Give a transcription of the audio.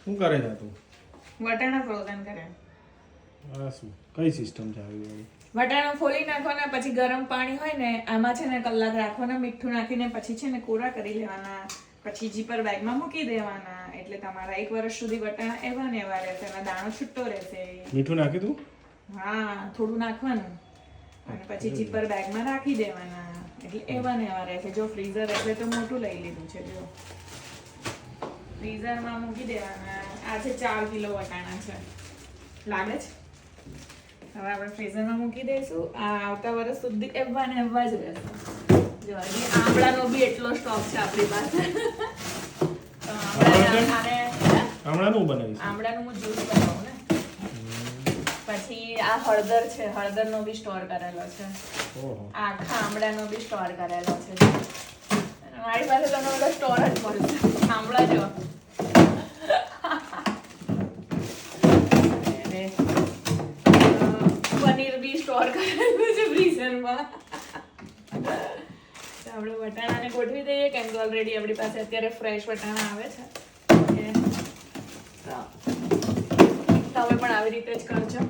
શું કરે છે તું? વટાણા ફ્રોઝન કરે. આ શું કઈ સિસ્ટમ છે આવી વાળી? વટાણા ફોલી નાખવાના, પછી ગરમ પાણી હોય ને આમાં છે ને કલાક રાખવાના, મીઠું નાખીને પછી છે ને કોરા કરી લેવાના, પછી જીપર બેગમાં મૂકી દેવાના. એટલે તમારા 1 વર્ષ સુધી વટાણા એવા ને એવા રહેશે, એનો દાણો છૂટો રહેશે. મીઠું નાખી તું? હા, થોડું નાખવાનું અને પછી જીપર બેગમાં રાખી દેવાના, એટલે એવા ને એવા રહેશે. જો ફ્રીઝર રહેશે તો મોટું લઈ લીધું છે, જો ફ્રીઝરમાં મૂકી દેવાના. આ છે 4 કિલો વટાણા છે, લાગે છે. હવે આપણે ફ્રીઝરમાં મૂકી દઈશું. આ આવતા વર્ષ સુધી એવા ને એવા જ રહેશે. જો હજી આમળાનો બી એટલો સ્ટોક છે આપણી પાસે. તો આમળાનું બનાવીશ. આમળાનું હું જ્યુસ બનાવું ને. પછી આ હળદર છે, હળદરનો બી સ્ટોર કરેલો છે. ઓહો. આખા આમળાનો બી સ્ટોર કરેલો છે. મારી પાસે તમને બધા સ્ટોર જ મળશે. આમળા જો પનીર બી સ્ટોર કરેલું છે ફ્રીઝરમાં. આપણે વટાણાને ગોઠવી દઈએ, કેમ કે ઓલરેડી આપણી પાસે અત્યારે ફ્રેશ વટાણા આવે છે. તમે પણ આવી રીતે જ કરજો.